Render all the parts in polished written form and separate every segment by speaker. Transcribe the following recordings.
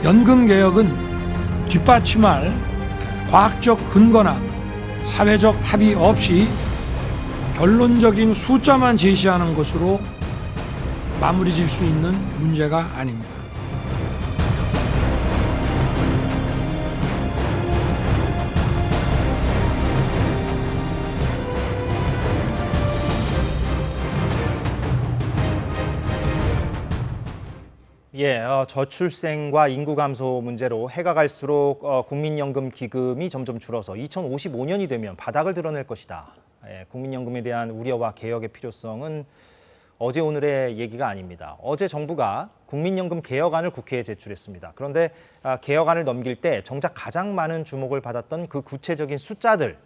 Speaker 1: 연금 개혁은 뒷받침할 과학적 근거나 사회적 합의 없이 결론적인 숫자만 제시하는 것으로 마무리 질 수 있는 문제가 아닙니다.
Speaker 2: 저출생과 인구 감소 문제로 해가 갈수록 국민연금 기금이 점점 줄어서 2055년이 되면 바닥을 드러낼 것이다. 국민연금에 대한 우려와 개혁의 필요성은 어제 오늘의 얘기가 아닙니다. 어제 정부가 국민연금 개혁안을 국회에 제출했습니다. 그런데 개혁안을 넘길 때 정작 가장 많은 주목을 받았던 그 구체적인 숫자들,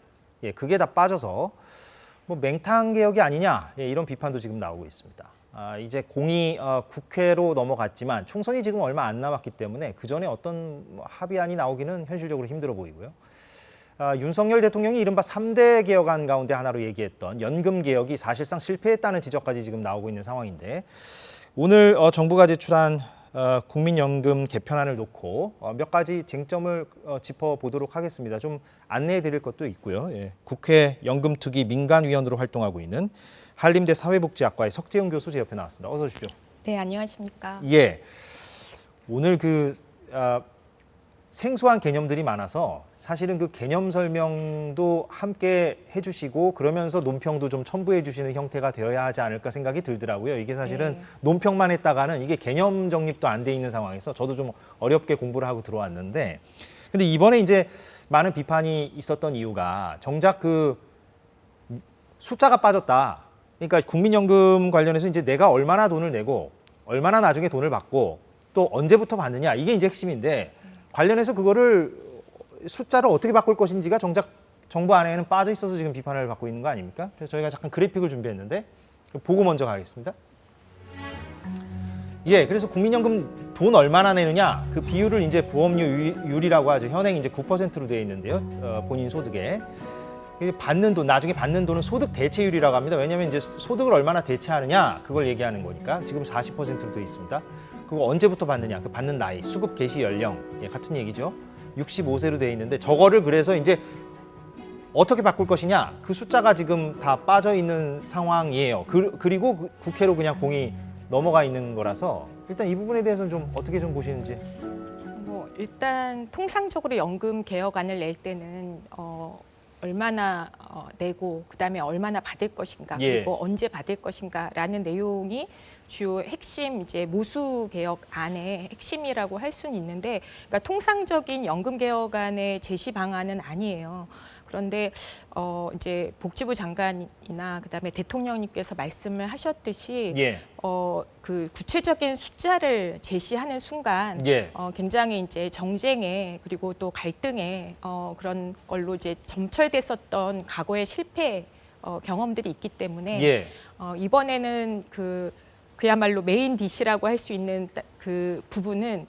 Speaker 2: 그게 다 빠져서 맹탕 개혁이 아니냐, 이런 비판도 지금 나오고 있습니다. 이제 공이 국회로 넘어갔지만 총선이 지금 얼마 안 남았기 때문에 그 전에 어떤 합의안이 나오기는 현실적으로 힘들어 보이고요. 윤석열 대통령이 이른바 3대 개혁안 가운데 하나로 얘기했던 연금 개혁이 사실상 실패했다는 지적까지 지금 나오고 있는 상황인데, 오늘 정부가 제출한 국민연금 개편안을 놓고 몇 가지 쟁점을 짚어보도록 하겠습니다. 좀 안내해 드릴 것도 있고요. 국회 연금특위 민간위원으로 활동하고 있는 한림대 사회복지학과의 석재훈 교수 제 옆에 나왔습니다. 어서 오십시오.
Speaker 3: 네, 안녕하십니까.
Speaker 2: 오늘 생소한 개념들이 많아서 사실은 그 개념 설명도 함께 해주시고 그러면서 논평도 좀 첨부해 주시는 형태가 되어야 하지 않을까 생각이 들더라고요. 이게 사실은 논평만 했다가는 이게 개념 정립도 안 돼 있는 상황에서 저도 좀 어렵게 공부를 하고 들어왔는데, 근데 이번에 이제 많은 비판이 있었던 이유가 정작 그 숫자가 빠졌다. 그러니까 국민연금 관련해서 이제 내가 얼마나 돈을 내고 얼마나 나중에 돈을 받고 또 언제부터 받느냐, 이게 이제 핵심인데, 관련해서 그거를 숫자를 어떻게 바꿀 것인지가 정작 정부 안에는 빠져 있어서 지금 비판을 받고 있는 거 아닙니까? 그래서 저희가 잠깐 그래픽을 준비했는데 보고 먼저 가겠습니다. 그래서 국민연금 돈 얼마나 내느냐, 그 비율을 이제 보험료율이라고 하죠. 현행 이제 9%로 되어 있는데요. 본인 소득에. 받는 돈, 나중에 받는 돈은 소득 대체율이라고 합니다. 왜냐하면 이제 소득을 얼마나 대체하느냐, 그걸 얘기하는 거니까. 지금 40%로 되어 있습니다. 그거 언제부터 받느냐, 그 받는 나이, 수급 개시 연령, 같은 얘기죠. 65세로 되어 있는데 저거를 그래서 이제 어떻게 바꿀 것이냐, 그 숫자가 지금 다 빠져 있는 상황이에요. 그리고 국회로 그냥 공이 넘어가 있는 거라서 일단 이 부분에 대해서는 좀 어떻게 좀 보시는지.
Speaker 3: 일단 통상적으로 연금 개혁안을 낼 때는 얼마나 내고 그다음에 얼마나 받을 것인가, 그리고 언제 받을 것인가라는 내용이 주요 핵심 이제 모수 개혁안의 핵심이라고 할 수는 있는데, 그러니까 통상적인 연금 개혁안의 제시 방안은 아니에요. 그런데 이제 복지부 장관이나 그다음에 대통령님께서 말씀을 하셨듯이 그 구체적인 숫자를 제시하는 순간 굉장히 이제 정쟁에 그리고 또 갈등에 그런 걸로 이제 점철됐었던 과거의 실패 경험들이 있기 때문에 이번에는 그야말로 메인 디시라고 할 수 있는 그 부분은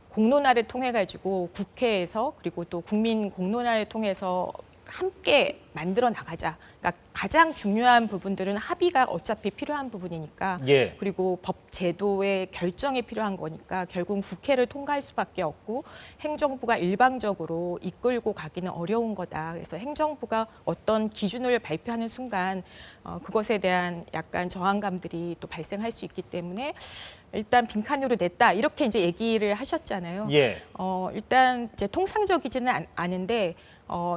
Speaker 3: 공론화를 통해 가지고 국회에서 그리고 또 국민 공론화를 통해서 함께 만들어 나가자. 그러니까 가장 중요한 부분들은 합의가 어차피 필요한 부분이니까, 그리고 법 제도의 결정이 필요한 거니까 결국 국회를 통과할 수밖에 없고 행정부가 일방적으로 이끌고 가기는 어려운 거다. 그래서 행정부가 어떤 기준을 발표하는 순간 그것에 대한 약간 저항감들이 또 발생할 수 있기 때문에 일단 빈칸으로 냈다, 이렇게 이제 얘기를 하셨잖아요. 일단 이제 통상적이지는 않은데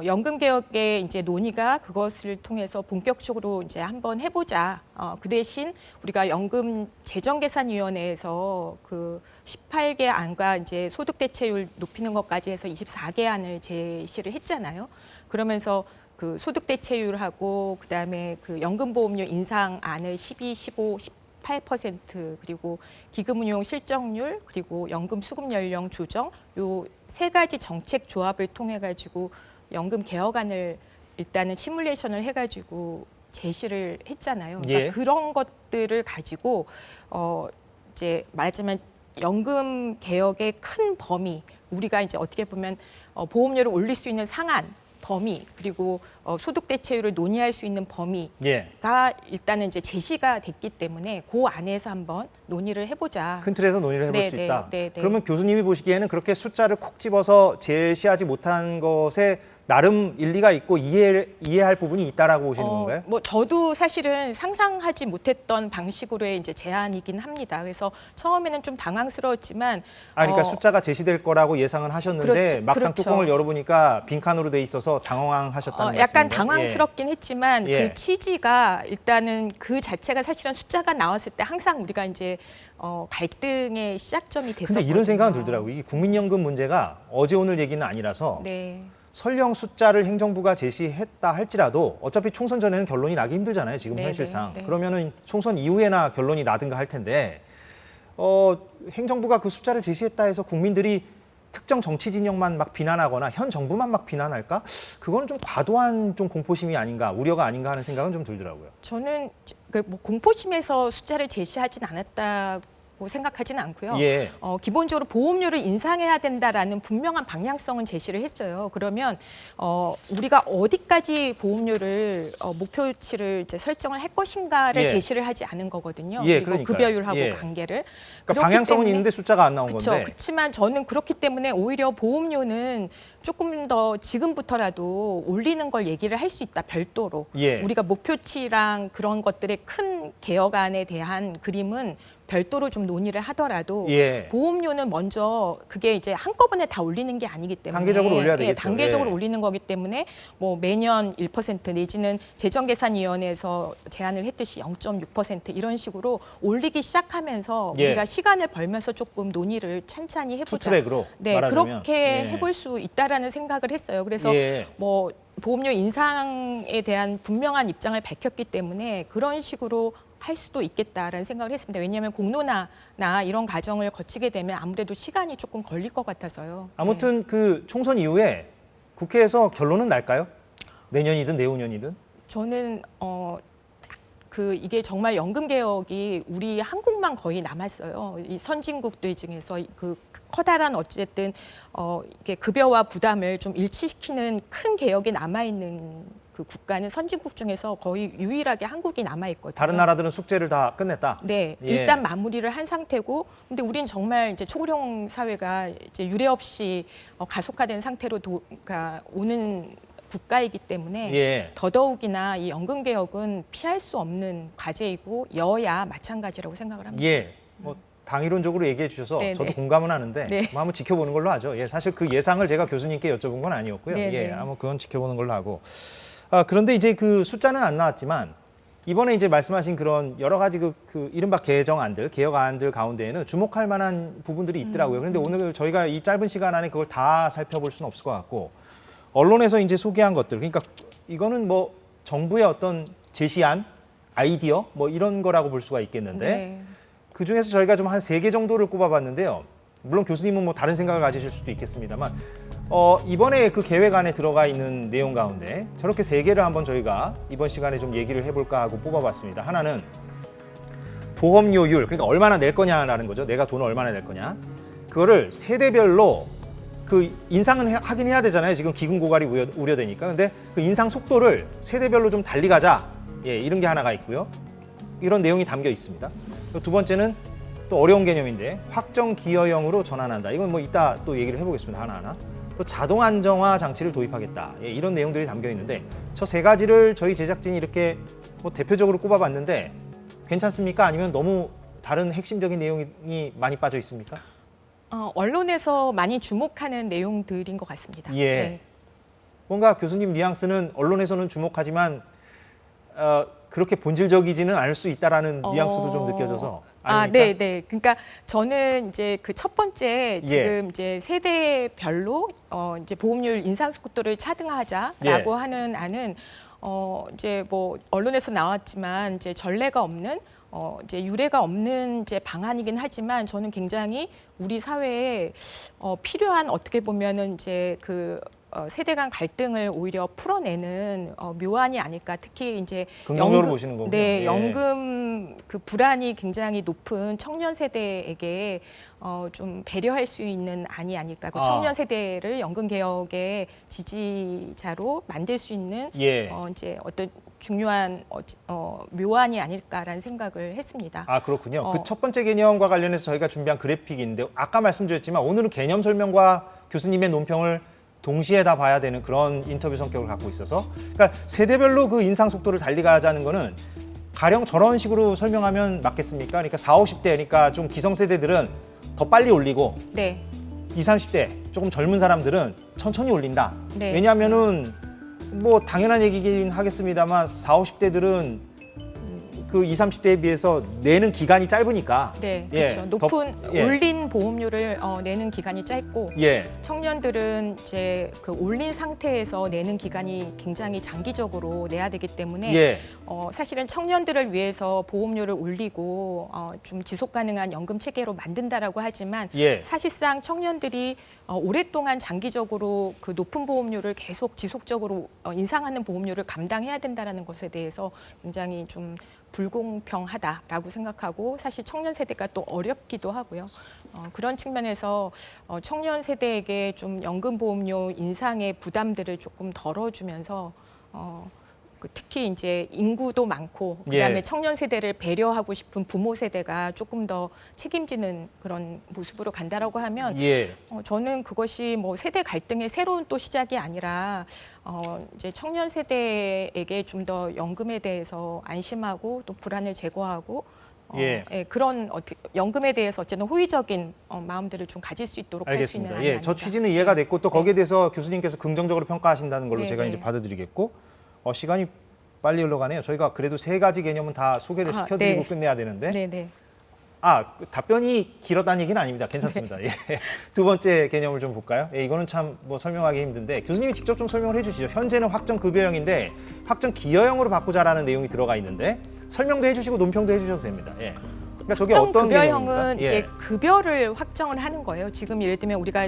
Speaker 3: 연금 개혁의 이제 논의가 그것을 통해서 본격적으로 이제 한번 해보자. 그 대신 우리가 연금 재정계산위원회에서 그 18개 안과 이제 소득 대체율 높이는 것까지 해서 24개 안을 제시를 했잖아요. 그러면서 그 소득 대체율하고 그다음에 그 연금보험료 인상안을 12, 15, 8% 그리고 기금운용 실적률 그리고 연금 수급 연령 조정, 요 세 가지 정책 조합을 통해 가지고 연금 개혁안을 일단은 시뮬레이션을 해가지고 제시를 했잖아요. 그러니까 그런 것들을 가지고 이제 말하자면 연금 개혁의 큰 범위, 우리가 이제 어떻게 보면 보험료를 올릴 수 있는 상한, 범위 그리고 소득 대체율을 논의할 수 있는 범위가
Speaker 2: 예.
Speaker 3: 일단은 이제 제시가 됐기 때문에 그 안에서 한번 논의를 해보자.
Speaker 2: 큰 틀에서 논의를 해볼
Speaker 3: 네,
Speaker 2: 수
Speaker 3: 네,
Speaker 2: 있다.
Speaker 3: 네, 네.
Speaker 2: 그러면 교수님이 보시기에는 그렇게 숫자를 콕 집어서 제시하지 못한 것에 나름 일리가 있고 이해할 부분이 있다라고 보시는 건가요?
Speaker 3: 뭐 저도 사실은 상상하지 못했던 방식으로의 이제 제안이긴 합니다. 그래서 처음에는 좀 당황스러웠지만
Speaker 2: 그러니까 숫자가 제시될 거라고 예상은 하셨는데
Speaker 3: 그렇죠,
Speaker 2: 막상
Speaker 3: 그렇죠.
Speaker 2: 뚜껑을 열어보니까 빈칸으로 돼 있어서 당황하셨다는 말씀인가요?
Speaker 3: 약간 당황스럽긴 했지만
Speaker 2: 예.
Speaker 3: 그 취지가 일단은 그 자체가 사실은 숫자가 나왔을 때 항상 우리가 이제 갈등의 시작점이 됐었거든요.
Speaker 2: 근데 이런 생각은 들더라고요. 이 국민연금 문제가 어제 오늘 얘기는 아니라서
Speaker 3: 네.
Speaker 2: 설령 숫자를 행정부가 제시했다 할지라도 어차피 총선 전에는 결론이 나기 힘들잖아요. 지금
Speaker 3: 네,
Speaker 2: 현실상.
Speaker 3: 네, 네.
Speaker 2: 그러면은 총선 이후에나 결론이 나든가 할 텐데 행정부가 그 숫자를 제시했다 해서 국민들이 특정 정치 진영만 막 비난하거나 현 정부만 막 비난할까? 그거는 좀 과도한 좀 공포심이 아닌가, 우려가 아닌가 하는 생각은 좀 들더라고요.
Speaker 3: 저는 뭐 공포심에서 숫자를 제시하진 않았다고 생각하지는 않고요.
Speaker 2: 예.
Speaker 3: 기본적으로 보험료를 인상해야 된다라는 분명한 방향성은 제시를 했어요. 그러면 우리가 어디까지 보험료를 목표치를 이제 설정을 할 것인가를
Speaker 2: 예.
Speaker 3: 제시를 하지 않은 거거든요.
Speaker 2: 예,
Speaker 3: 그리고
Speaker 2: 그러니까요.
Speaker 3: 급여율하고
Speaker 2: 예.
Speaker 3: 관계를.
Speaker 2: 그러니까
Speaker 3: 그렇기
Speaker 2: 방향성은
Speaker 3: 때문에
Speaker 2: 있는데 숫자가 안 나온
Speaker 3: 그렇죠.
Speaker 2: 건데.
Speaker 3: 그렇지만 저는 그렇기 때문에 오히려 보험료는 조금 더 지금부터라도 올리는 걸 얘기를 할 수 있다. 별도로.
Speaker 2: 예.
Speaker 3: 우리가 목표치랑 그런 것들의 큰 개혁안에 대한 그림은 별도로 좀 논의를 하더라도
Speaker 2: 예.
Speaker 3: 보험료는 먼저 그게 이제 한꺼번에 다 올리는 게 아니기 때문에
Speaker 2: 단계적으로 올려야 되겠죠.
Speaker 3: 단계적으로
Speaker 2: 예.
Speaker 3: 올리는 거기 때문에 뭐 매년 1% 내지는 재정계산위원회에서 제안을 했듯이 0.6% 이런 식으로 올리기 시작하면서
Speaker 2: 예.
Speaker 3: 우리가 시간을 벌면서 조금 논의를 찬찬히 해보자.
Speaker 2: 투트랙으로
Speaker 3: 네,
Speaker 2: 말하자면.
Speaker 3: 그렇게
Speaker 2: 예.
Speaker 3: 해볼 수 있다라는 생각을 했어요. 그래서
Speaker 2: 예.
Speaker 3: 뭐 보험료 인상에 대한 분명한 입장을 밝혔기 때문에 그런 식으로 할 수도 있겠다라는 생각을 했습니다. 왜냐하면 공론화나 이런 과정을 거치게 되면 아무래도 시간이 조금 걸릴 것 같아서요.
Speaker 2: 아무튼 그 총선 이후에 국회에서 결론은 날까요? 내년이든 내후년이든?
Speaker 3: 저는 이게 정말 연금 개혁이 우리 한국만 거의 남았어요. 이 선진국들 중에서 그 커다란 어쨌든 이게 급여와 부담을 좀 일치시키는 큰 개혁이 남아 있는 그 국가는 선진국 중에서 거의 유일하게 한국이 남아 있거든요.
Speaker 2: 다른 나라들은 숙제를 다 끝냈다.
Speaker 3: 네,
Speaker 2: 예.
Speaker 3: 일단 마무리를 한 상태고, 근데 우린 정말 이제 초고령 사회가 이제 유례 없이 가속화된 상태로 오는 국가이기 때문에
Speaker 2: 예.
Speaker 3: 더더욱이나 이 연금 개혁은 피할 수 없는 과제이고 여야 마찬가지라고 생각을 합니다.
Speaker 2: 예. 뭐 당이론적으로 얘기해 주셔서
Speaker 3: 네,
Speaker 2: 저도
Speaker 3: 네.
Speaker 2: 공감은 하는데
Speaker 3: 네.
Speaker 2: 뭐 한번 지켜보는 걸로 하죠. 예, 사실 그 예상을 제가 교수님께 여쭤본 건 아니었고요.
Speaker 3: 네,
Speaker 2: 예,
Speaker 3: 네.
Speaker 2: 아마 그건 지켜보는 걸로 하고. 그런데 이제 그 숫자는 안 나왔지만 이번에 이제 말씀하신 그런 여러 가지 그 이른바 개정안들, 개혁안들 가운데에는 주목할 만한 부분들이 있더라고요. 그런데 오늘 저희가 이 짧은 시간 안에 그걸 다 살펴볼 수는 없을 것 같고 언론에서 이제 소개한 것들, 그러니까 이거는 뭐 정부의 어떤 제시안, 아이디어 뭐 이런 거라고 볼 수가 있겠는데
Speaker 3: 네.
Speaker 2: 그 중에서 저희가 좀 한 3개 정도를 꼽아봤는데요. 물론 교수님은 뭐 다른 생각을 가지실 수도 있겠습니다만 이번에 그 계획 안에 들어가 있는 내용 가운데 저렇게 3개를 한번 저희가 이번 시간에 좀 얘기를 해볼까 하고 뽑아봤습니다. 하나는 보험료율, 그러니까 얼마나 낼 거냐라는 거죠. 내가 돈을 얼마나 낼 거냐. 그거를 세대별로 그 인상은 하긴 해야 되잖아요. 지금 기금 고갈이 우려되니까. 근데 그 인상 속도를 세대별로 좀 달리 가자. 예, 이런 게 하나가 있고요. 이런 내용이 담겨 있습니다. 두 번째는 또 어려운 개념인데 확정 기여형으로 전환한다. 이건 뭐 이따 또 얘기를 해보겠습니다. 하나하나. 또 자동 안정화 장치를 도입하겠다. 예, 이런 내용들이 담겨 있는데 저 3가지를 저희 제작진이 이렇게 뭐 대표적으로 꼽아봤는데 괜찮습니까? 아니면 너무 다른 핵심적인 내용이 많이 빠져 있습니까?
Speaker 3: 언론에서 많이 주목하는 내용들인 것 같습니다.
Speaker 2: 예.
Speaker 3: 네.
Speaker 2: 뭔가 교수님 뉘앙스는 언론에서는 주목하지만 그렇게 본질적이지는 않을 수 있다라는 뉘앙스도 좀 느껴져서 아닙니까?
Speaker 3: 네, 네. 그러니까 저는 이제 그 첫 번째 지금 이제 세대별로 이제 보험료율 인상 속도를 차등하자라고 하는 안은 이제 뭐 언론에서 나왔지만 이제 전례가 없는 이제 유례가 없는 이제 방안이긴 하지만 저는 굉장히 우리 사회에 필요한 어떻게 보면은 이제 그 세대 간 갈등을 오히려 풀어내는 묘안이 아닐까. 특히 이제
Speaker 2: 긍정적으로 보시는 거군요.
Speaker 3: 네,
Speaker 2: 예.
Speaker 3: 연금 그 불안이 굉장히 높은 청년 세대에게 좀 배려할 수 있는 안이 아닐까. 그 청년 세대를 연금 개혁의 지지자로 만들 수 있는
Speaker 2: 예.
Speaker 3: 이제 어떤 중요한 묘안이 아닐까라는 생각을 했습니다.
Speaker 2: 아, 그렇군요. 그 첫 번째 개념과 관련해서 저희가 준비한 그래픽인데 아까 말씀드렸지만 오늘은 개념 설명과 교수님의 논평을 동시에 다 봐야 되는 그런 인터뷰 성격을 갖고 있어서, 그러니까 세대별로 그 인상 속도를 달리 가자는 거는 가령 저런 식으로 설명하면 맞겠습니까? 그러니까 40, 50대, 그러니까 좀 기성세대들은 더 빨리 올리고
Speaker 3: 네.
Speaker 2: 20, 30대 조금 젊은 사람들은 천천히 올린다.
Speaker 3: 네.
Speaker 2: 왜냐하면은 뭐 당연한 얘기긴 하겠습니다만 40, 50대들은 그 20, 30대에 비해서 내는 기간이 짧으니까.
Speaker 3: 네,
Speaker 2: 예,
Speaker 3: 그렇죠. 높은
Speaker 2: 예.
Speaker 3: 올린 보험료를 내는 기간이 짧고
Speaker 2: 예.
Speaker 3: 청년들은 이제 그 올린 상태에서 내는 기간이 굉장히 장기적으로 내야 되기 때문에
Speaker 2: 예.
Speaker 3: 사실은 청년들을 위해서 보험료를 올리고 좀 지속 가능한 연금 체계로 만든다라고 하지만
Speaker 2: 예.
Speaker 3: 사실상 청년들이 오랫동안 장기적으로 그 높은 보험료를 계속 지속적으로 인상하는 보험료를 감당해야 된다라는 것에 대해서 굉장히 좀 불공평하다라고 생각하고, 사실 청년 세대가 또 어렵기도 하고요. 그런 측면에서 청년 세대에게 좀 연금 보험료 인상의 부담들을 조금 덜어주면서 특히 이제 인구도 많고 그다음에
Speaker 2: 예.
Speaker 3: 청년 세대를 배려하고 싶은 부모 세대가 조금 더 책임지는 그런 모습으로 간다라고 하면
Speaker 2: 예.
Speaker 3: 저는 그것이 뭐 세대 갈등의 새로운 또 시작이 아니라 이제 청년 세대에게 좀 더 연금에 대해서 안심하고 또 불안을 제거하고
Speaker 2: 예.
Speaker 3: 그런 연금에 대해서 어쨌든 호의적인 마음들을 좀 가질 수 있도록 할 수 있는
Speaker 2: 알겠습니다.
Speaker 3: 안이
Speaker 2: 예,
Speaker 3: 아닌가.
Speaker 2: 저 취지는 이해가 됐고 또 거기에 대해서 교수님께서 긍정적으로 평가하신다는 걸로
Speaker 3: 네,
Speaker 2: 제가
Speaker 3: 네.
Speaker 2: 이제 받아들이겠고, 시간이 빨리 흘러가네요. 저희가 그래도 세 가지 개념은 다 소개를
Speaker 3: 아,
Speaker 2: 시켜드리고
Speaker 3: 네.
Speaker 2: 끝내야 되는데.
Speaker 3: 네네.
Speaker 2: 답변이 길었다는 얘기는 아닙니다. 괜찮습니다. 예. 두 번째 개념을 좀 볼까요? 예, 이거는 참 뭐 설명하기 힘든데 교수님이 직접 좀 설명을 해주시죠. 현재는 확정 급여형인데 확정 기여형으로 바꾸자라는 내용이 들어가 있는데 설명도 해주시고 논평도 해주셔도 됩니다. 예. 그러니까 저게
Speaker 3: 확정
Speaker 2: 어떤
Speaker 3: 급여형은
Speaker 2: 개념입니까?
Speaker 3: 이제
Speaker 2: 예.
Speaker 3: 급여를 확정을 하는 거예요. 지금 예를 들면 우리가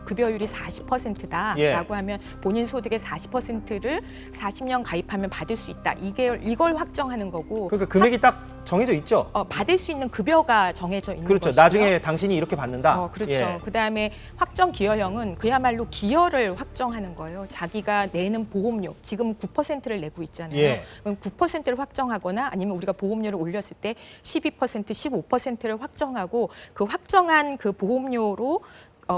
Speaker 3: 급여율이 40%다라고
Speaker 2: 예.
Speaker 3: 하면 본인 소득의 40%를 40년 가입하면 받을 수 있다. 이걸 확정하는 거고.
Speaker 2: 그러니까 금액이 딱 정해져 있죠.
Speaker 3: 받을 수 있는 급여가 정해져 있는
Speaker 2: 그렇죠.
Speaker 3: 것이고요.
Speaker 2: 나중에 당신이 이렇게 받는다.
Speaker 3: 그렇죠.
Speaker 2: 예.
Speaker 3: 그다음에 확정 기여형은 그야말로 기여를 확정하는 거예요. 자기가 내는 보험료, 지금 9%를 내고 있잖아요.
Speaker 2: 예.
Speaker 3: 그럼 9%를 확정하거나 아니면 우리가 보험료를 올렸을 때 12%, 15%를 확정하고 그 확정한 그 보험료로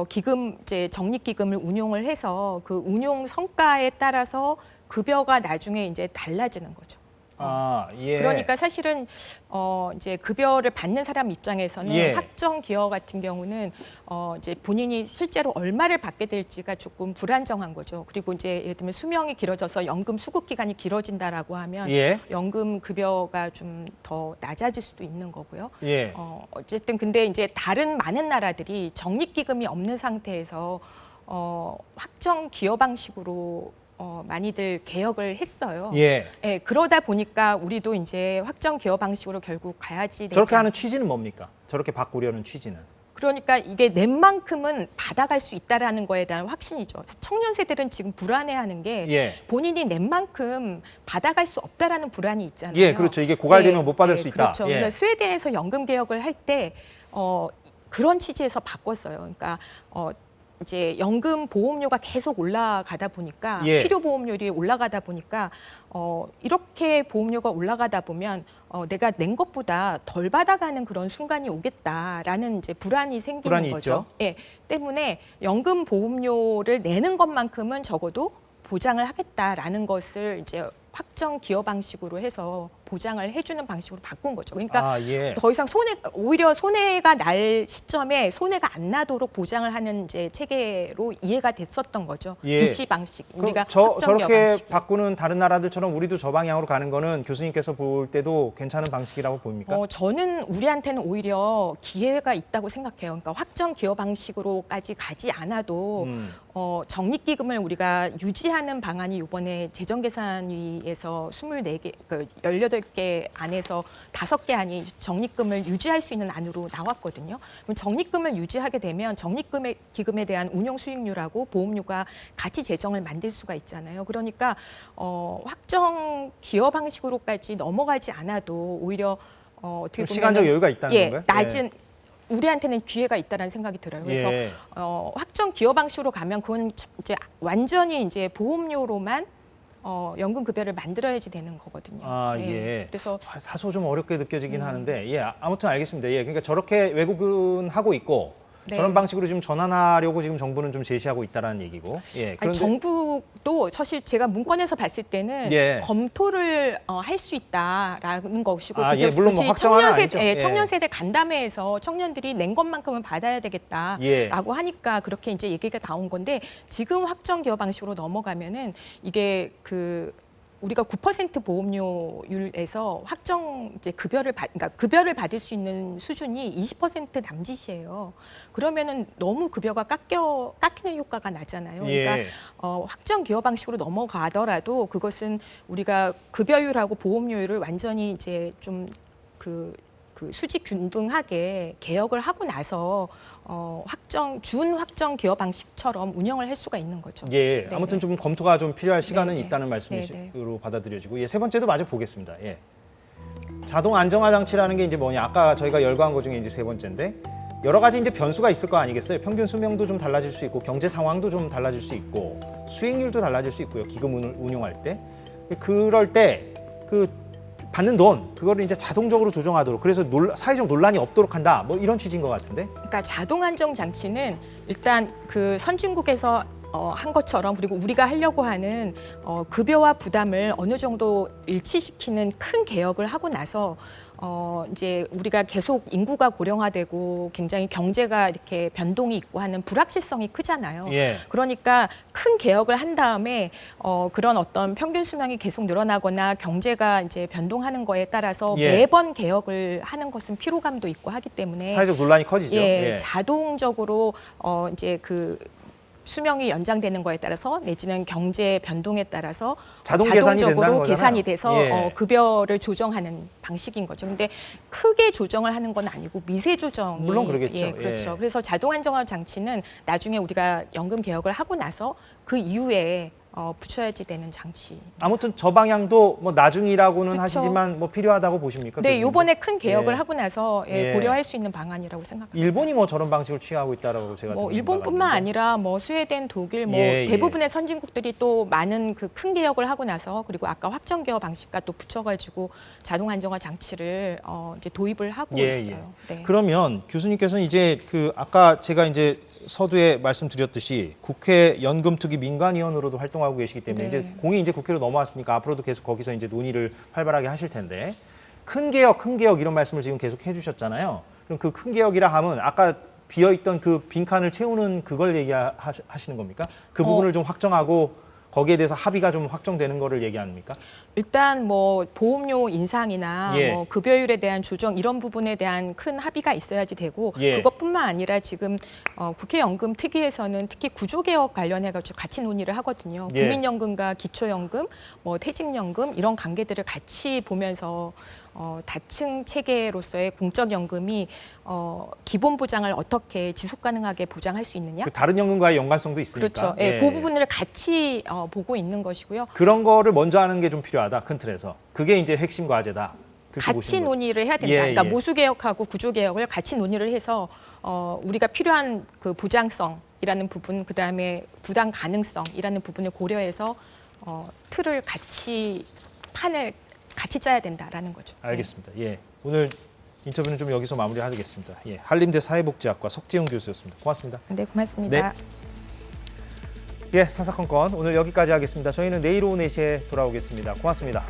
Speaker 3: 기금 이제 적립기금을 운용을 해서 그 운용 성과에 따라서 급여가 나중에 이제 달라지는 거죠.
Speaker 2: 예.
Speaker 3: 그러니까 사실은 이제 급여를 받는 사람 입장에서는
Speaker 2: 예.
Speaker 3: 확정 기여 같은 경우는 이제 본인이 실제로 얼마를 받게 될지가 조금 불안정한 거죠. 그리고 이제 예를 들면 수명이 길어져서 연금 수급 기간이 길어진다라고 하면
Speaker 2: 예.
Speaker 3: 연금 급여가 좀 더 낮아질 수도 있는 거고요.
Speaker 2: 예.
Speaker 3: 어쨌든 근데 이제 다른 많은 나라들이 적립기금이 없는 상태에서 확정 기여 방식으로 많이들 개혁을 했어요.
Speaker 2: 예.
Speaker 3: 예, 그러다 보니까 우리도 이제 확정 기여 방식으로 결국 가야지 되지
Speaker 2: 저렇게 하는 취지는 뭡니까? 저렇게 바꾸려는 취지는.
Speaker 3: 그러니까 이게 낸 만큼은 받아갈 수 있다라는 거에 대한 확신이죠. 청년 세대들은 지금 불안해하는 게
Speaker 2: 예.
Speaker 3: 본인이 낸 만큼 받아갈 수 없다라는 불안이 있잖아요.
Speaker 2: 예, 그렇죠. 이게 고갈되면 못 받을 수 있다.
Speaker 3: 그렇죠.
Speaker 2: 예.
Speaker 3: 그러니까 스웨덴에서 연금 개혁을 할 때 그런 취지에서 바꿨어요. 그러니까 이제 연금 보험료가 계속 올라가다 보니까
Speaker 2: 예.
Speaker 3: 필요 보험료율이 올라가다 보니까 이렇게 보험료가 올라가다 보면 내가 낸 것보다 덜 받아가는 그런 순간이 오겠다라는 이제 불안이 생기는
Speaker 2: 불안이
Speaker 3: 거죠.
Speaker 2: 있죠.
Speaker 3: 예, 때문에 연금 보험료를 내는 것만큼은 적어도 보장을 하겠다라는 것을 이제 확정 기여 방식으로 해서 보장을 해주는 방식으로 바꾼 거죠. 그러니까
Speaker 2: 예.
Speaker 3: 더 이상 오히려 손해가 날 시점에 손해가 안 나도록 보장을 하는 이제 체계로 이해가 됐었던 거죠.
Speaker 2: 예.
Speaker 3: BC 방식. 우리가 확정 기여
Speaker 2: 저렇게
Speaker 3: 방식.
Speaker 2: 바꾸는 다른 나라들처럼 우리도 저 방향으로 가는 거는 교수님께서 볼 때도 괜찮은 방식이라고 보입니까?
Speaker 3: 저는 우리한테는 오히려 기회가 있다고 생각해요. 그러니까 확정 기여 방식으로까지 가지 않아도 적립기금을 우리가 유지하는 방안이 이번에 재정계산위에서 24개, 18개 18개 안에서 5개 안이 적립금을 유지할 수 있는 안으로 나왔거든요. 그럼 적립금을 유지하게 되면 적립금의 기금에 대한 운용 수익률하고 보험료가 같이 재정을 만들 수가 있잖아요. 그러니까 확정 기여 방식으로까지 넘어가지 않아도 오히려 어떻게 보면
Speaker 2: 시간적 여유가 있다는 건가요?
Speaker 3: 낮은 우리한테는 기회가 있다라는 생각이 들어요. 그래서
Speaker 2: 예.
Speaker 3: 확정 기여 방식으로 가면 그건 이제 완전히 이제 보험료로만 연금 급여를 만들어야지 되는 거거든요.
Speaker 2: 아, 예.
Speaker 3: 그래서
Speaker 2: 다소 좀 어렵게 느껴지긴 하는데, 예, 아무튼 알겠습니다. 예, 그러니까 저렇게 외국은 하고 있고,
Speaker 3: 네.
Speaker 2: 저런 방식으로 지금 전환하려고 지금 정부는 좀 제시하고 있다는 얘기고, 예.
Speaker 3: 아니,
Speaker 2: 그런데
Speaker 3: 정부도 사실 제가 문건에서 봤을 때는
Speaker 2: 예.
Speaker 3: 검토를 할 수 있다라는 것이고,
Speaker 2: 아,
Speaker 3: 그게
Speaker 2: 예, 물론 뭐
Speaker 3: 마치
Speaker 2: 확정은 아니죠. 예.
Speaker 3: 청년 세대 간담회에서 청년들이 낸 것만큼은 받아야 되겠다라고
Speaker 2: 예.
Speaker 3: 하니까 그렇게 이제 얘기가 나온 건데, 지금 확정 기여 방식으로 넘어가면은 이게 우리가 9% 보험료율에서 확정 이제 그러니까 급여를 받을 수 있는 수준이 20% 남짓이에요. 그러면은 너무 급여가 깎이는 효과가 나잖아요. 그러니까
Speaker 2: 예.
Speaker 3: 확정 기여 방식으로 넘어가더라도 그것은 우리가 급여율하고 보험료율을 완전히 이제 좀 그 수직 균등하게 개혁을 하고 나서 준 확정 기여 방식처럼 운영을 할 수가 있는 거죠.
Speaker 2: 예,
Speaker 3: 네네.
Speaker 2: 아무튼 좀 검토가 좀 필요할 시간은
Speaker 3: 네네.
Speaker 2: 있다는
Speaker 3: 네네.
Speaker 2: 말씀으로 받아들여지고, 예, 세 번째도 마저 보겠습니다. 예. 자동 안정화 장치라는 게 이제 뭐냐? 아까 저희가 열거한 것 중에 이제 세 번째인데, 여러 가지 이제 변수가 있을 거 아니겠어요? 평균 수명도 좀 달라질 수 있고, 경제 상황도 좀 달라질 수 있고, 수익률도 달라질 수 있고요. 기금을 운용할 때, 그럴 때 받는 돈 그거를 이제 자동적으로 조정하도록, 그래서 사회적 논란이 없도록 한다, 뭐 이런 취지인 것 같은데.
Speaker 3: 그러니까 자동 안정 장치는 일단 그 선진국에서 한 것처럼, 그리고 우리가 하려고 하는 급여와 부담을 어느 정도 일치시키는 큰 개혁을 하고 나서 이제 우리가 계속 인구가 고령화되고 굉장히 경제가 이렇게 변동이 있고 하는 불확실성이 크잖아요.
Speaker 2: 예.
Speaker 3: 그러니까 큰 개혁을 한 다음에 그런 어떤 평균 수명이 계속 늘어나거나 경제가 이제 변동하는 거에 따라서
Speaker 2: 예.
Speaker 3: 매번 개혁을 하는 것은 피로감도 있고 하기 때문에
Speaker 2: 사회적 논란이 커지죠.
Speaker 3: 예,
Speaker 2: 예.
Speaker 3: 자동적으로 이제 수명이 연장되는 거에 따라서 내지는 경제 변동에 따라서
Speaker 2: 자동 계산이 된다는
Speaker 3: 자동적으로
Speaker 2: 거잖아요.
Speaker 3: 계산이 돼서
Speaker 2: 예.
Speaker 3: 급여를 조정하는 방식인 거죠. 근데 크게 조정을 하는 건 아니고 미세 조정이
Speaker 2: 물론 그러겠죠.
Speaker 3: 예, 그렇죠.
Speaker 2: 예.
Speaker 3: 그래서 자동 안정화 장치는 나중에 우리가 연금 개혁을 하고 나서 그 이후에 붙여야지 되는 장치.
Speaker 2: 아무튼 저 방향도 뭐 나중이라고는
Speaker 3: 그쵸.
Speaker 2: 하시지만 뭐 필요하다고 보십니까?
Speaker 3: 네,
Speaker 2: 교수님도?
Speaker 3: 이번에 큰 개혁을
Speaker 2: 예.
Speaker 3: 하고 나서
Speaker 2: 예.
Speaker 3: 고려할 수 있는 방안이라고 생각합니다.
Speaker 2: 일본이 뭐 저런 방식을 취하고 있다라고 제가
Speaker 3: 뭐
Speaker 2: 듣는
Speaker 3: 일본뿐만
Speaker 2: 바가
Speaker 3: 아니라 뭐 스웨덴, 독일, 뭐
Speaker 2: 예, 예.
Speaker 3: 대부분의 선진국들이 또 많은 큰 개혁을 하고 나서, 그리고 아까 확정 기여 방식과 또 붙여가지고 자동 안정화 장치를 이제 도입을 하고
Speaker 2: 예,
Speaker 3: 있어요. 네.
Speaker 2: 그러면 교수님께서는 이제 아까 제가 이제 서두에 말씀드렸듯이 국회 연금특위 민관위원으로도 활동하고 계시기 때문에
Speaker 3: 네.
Speaker 2: 이제 공이 이제 국회로 넘어왔으니까 앞으로도 계속 거기서 이제 논의를 활발하게 하실 텐데, 큰 개혁 이런 말씀을 지금 계속 해주셨잖아요. 그럼 그 큰 개혁이라 하면 아까 비어있던 그 빈칸을 채우는 그걸 얘기하시는 겁니까? 그 부분을 좀 확정하고 거기에 대해서 합의가 좀 확정되는 거를 얘기합니까?
Speaker 3: 일단 뭐 보험료 인상이나
Speaker 2: 예.
Speaker 3: 뭐 급여율에 대한 조정 이런 부분에 대한 큰 합의가 있어야지 되고,
Speaker 2: 예.
Speaker 3: 그것뿐만 아니라 지금 국회 연금 특위에서는 특히 구조개혁 관련해가지고 같이 논의를 하거든요.
Speaker 2: 예.
Speaker 3: 국민연금과 기초연금, 뭐 퇴직연금 이런 관계들을 같이 보면서 다층 체계로서의 공적연금이 기본 보장을 어떻게 지속 가능하게 보장할 수 있느냐?
Speaker 2: 그 다른 연금과의 연관성도 있으니까.
Speaker 3: 그렇죠. 예, 그 부분을 같이 보고 있는 것이고요.
Speaker 2: 그런 거를 먼저 하는 게 좀 필요하다, 큰 틀에서. 그게 이제 핵심 과제다. 그렇게
Speaker 3: 같이
Speaker 2: 보시는 거죠.
Speaker 3: 논의를 해야 된다.
Speaker 2: 예,
Speaker 3: 그러니까
Speaker 2: 예.
Speaker 3: 모수 개혁하고 구조 개혁을 같이 논의를 해서 우리가 필요한 그 보장성이라는 부분, 그 다음에 부담 가능성이라는 부분을 고려해서 판을 같이 짜야 된다라는 거죠.
Speaker 2: 알겠습니다. 예, 오늘 인터뷰는 좀 여기서 마무리하겠습니다. 예, 한림대 사회복지학과 석재훈 교수였습니다. 고맙습니다.
Speaker 3: 네, 고맙습니다.
Speaker 2: 예, 사사건건 오늘 여기까지 하겠습니다. 저희는 내일 오후 4시에 돌아오겠습니다. 고맙습니다.